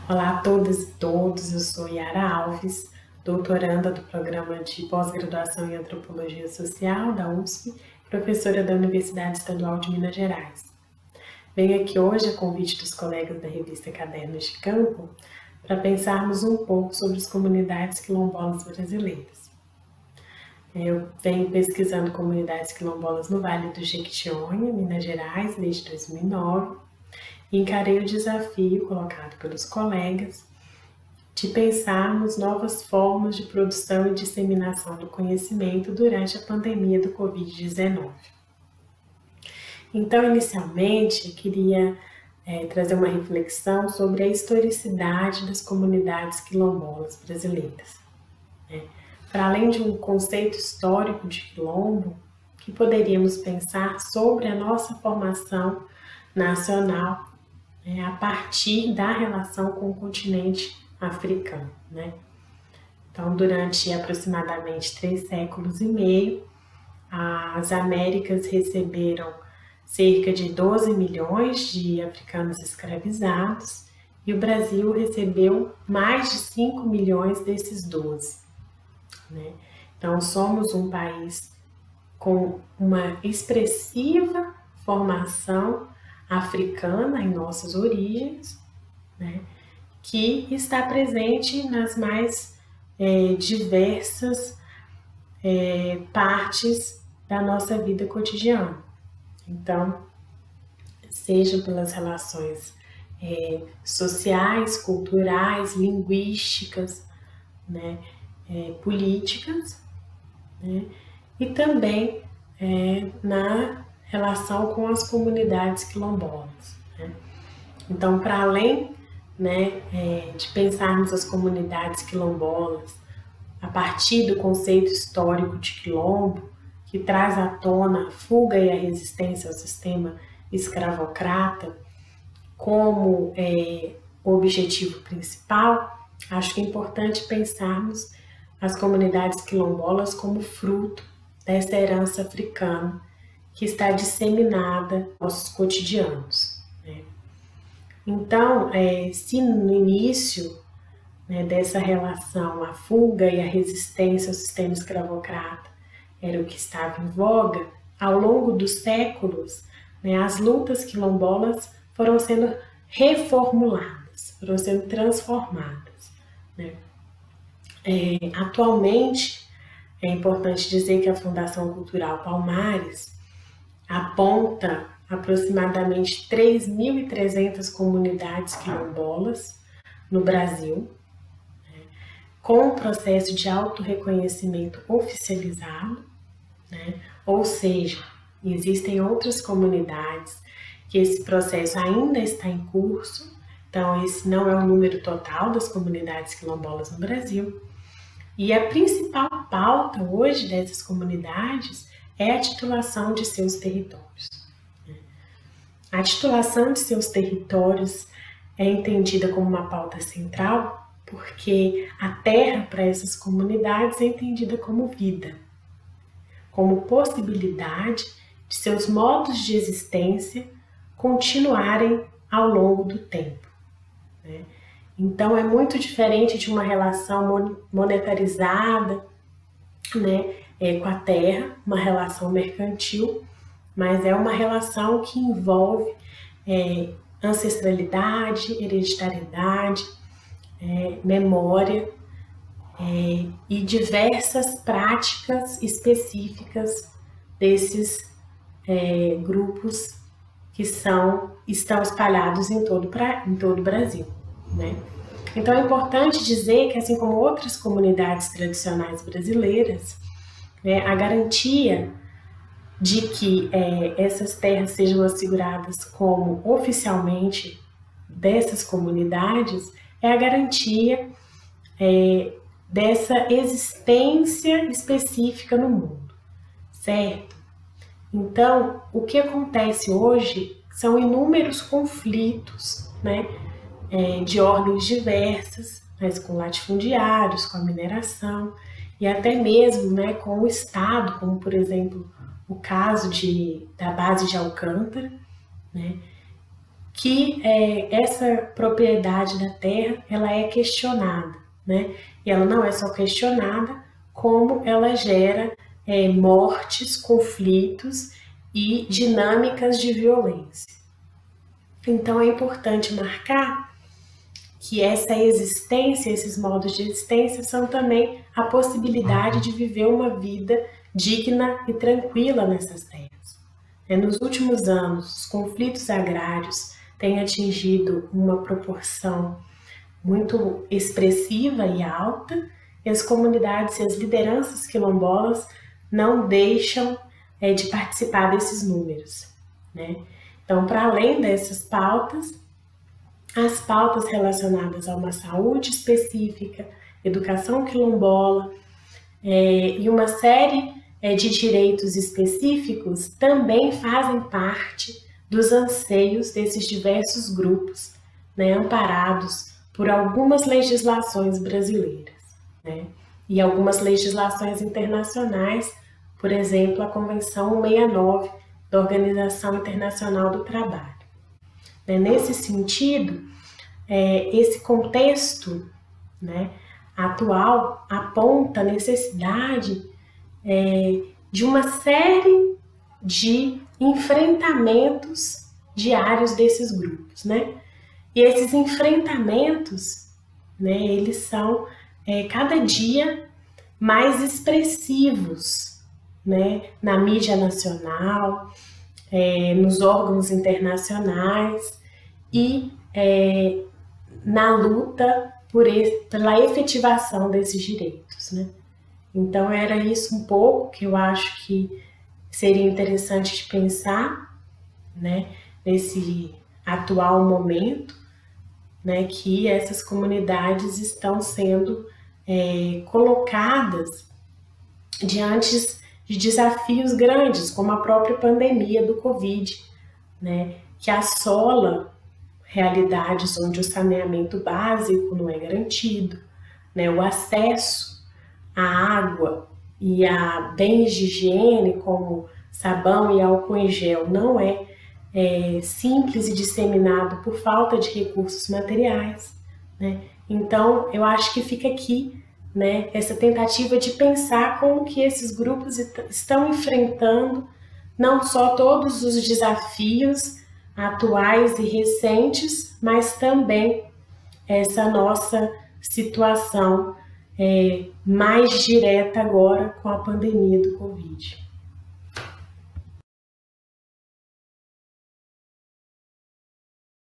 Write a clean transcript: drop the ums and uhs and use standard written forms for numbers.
Olá a todas e todos, eu sou Yara Alves, doutoranda do Programa de Pós-Graduação em Antropologia Social da USP, professora da Universidade Estadual de Minas Gerais. Venho aqui hoje a convite dos colegas da revista Cadernos de Campo para pensarmos um pouco sobre as comunidades quilombolas brasileiras. Eu venho pesquisando comunidades quilombolas no Vale do Jequitinhonha, Minas Gerais, desde 2009, e encarei o desafio colocado pelos colegas de pensarmos novas formas de produção e disseminação do conhecimento durante a pandemia do Covid-19. Então, inicialmente, eu queria trazer uma reflexão sobre a historicidade das comunidades quilombolas brasileiras. Para além de um conceito histórico de quilombo, que poderíamos pensar sobre a nossa formação nacional a partir da relação com o continente africano. Então, durante aproximadamente 3 séculos e meio, as Américas receberam cerca de 12 milhões de africanos escravizados e o Brasil recebeu mais de 5 milhões desses 12. Então, somos um país com uma expressiva formação africana em nossas origens, que está presente nas mais diversas partes da nossa vida cotidiana. Então, seja pelas relações sociais, culturais, linguísticas, políticas, e também na relação com as comunidades quilombolas. Então, para além de pensarmos as comunidades quilombolas a partir do conceito histórico de quilombo, que traz à tona a fuga e a resistência ao sistema escravocrata como o objetivo principal, acho que é importante pensarmos as comunidades quilombolas como fruto dessa herança africana que está disseminada nos nossos cotidianos. Então, se no início dessa relação a fuga e a resistência ao sistema escravocrata era o que estava em voga, ao longo dos séculos, as lutas quilombolas foram sendo reformuladas, foram sendo transformadas. Atualmente, é importante dizer que a Fundação Cultural Palmares aponta aproximadamente 3.300 comunidades quilombolas no Brasil, com o processo de autorreconhecimento oficializado, ou seja, existem outras comunidades que esse processo ainda está em curso, então esse não é o número total das comunidades quilombolas no Brasil. E a principal pauta hoje dessas comunidades é a titulação de seus territórios. A titulação de seus territórios é entendida como uma pauta central porque a terra para essas comunidades é entendida como vida, como possibilidade de seus modos de existência continuarem ao longo do tempo. Então, é muito diferente de uma relação monetarizada com a terra, uma relação mercantil, mas é uma relação que envolve ancestralidade, hereditariedade, memória e diversas práticas específicas desses grupos que estão espalhados em todo o Brasil. Então é importante dizer que, assim como outras comunidades tradicionais brasileiras, a garantia de que essas terras sejam asseguradas como oficialmente dessas comunidades é a garantia dessa existência específica no mundo, certo? Então, o que acontece hoje são inúmeros conflitos, de ordens diversas, mas com latifundiários, com a mineração e até mesmo com o Estado, como por exemplo o caso da base de Alcântara, que essa propriedade da terra ela é questionada, né? E ela não é só questionada, como ela gera mortes, conflitos e dinâmicas de violência. Então é importante marcar que essa existência, esses modos de existência são também a possibilidade de viver uma vida digna e tranquila nessas terras. Nos últimos anos, os conflitos agrários têm atingido uma proporção muito expressiva e alta, e as comunidades e as lideranças quilombolas não deixam de participar desses números, né? Então, para além dessas pautas, as pautas relacionadas a uma saúde específica, educação quilombola e uma série de direitos específicos também fazem parte dos anseios desses diversos grupos, né, amparados por algumas legislações brasileiras, né, e algumas legislações internacionais, por exemplo, a Convenção 169 da Organização Internacional do Trabalho. Nesse sentido, esse contexto, né, atual aponta a necessidade de uma série de enfrentamentos diários desses grupos, né? E esses enfrentamentos, né, eles são cada dia mais expressivos, né, na mídia nacional, nos órgãos internacionais e na luta pela efetivação desses direitos, né? Então era isso um pouco que eu acho que seria interessante de pensar, né, nesse atual momento, né, que essas comunidades estão sendo colocadas diante de desafios grandes, como a própria pandemia do Covid, né, que assola realidades onde o saneamento básico não é garantido, né, o acesso à água e a bens de higiene como sabão e álcool em gel não é simples e disseminado por falta de recursos materiais, né? Então, eu acho que fica aqui, né, essa tentativa de pensar como que esses grupos estão enfrentando não só todos os desafios atuais e recentes, mas também essa nossa situação mais direta agora com a pandemia do Covid.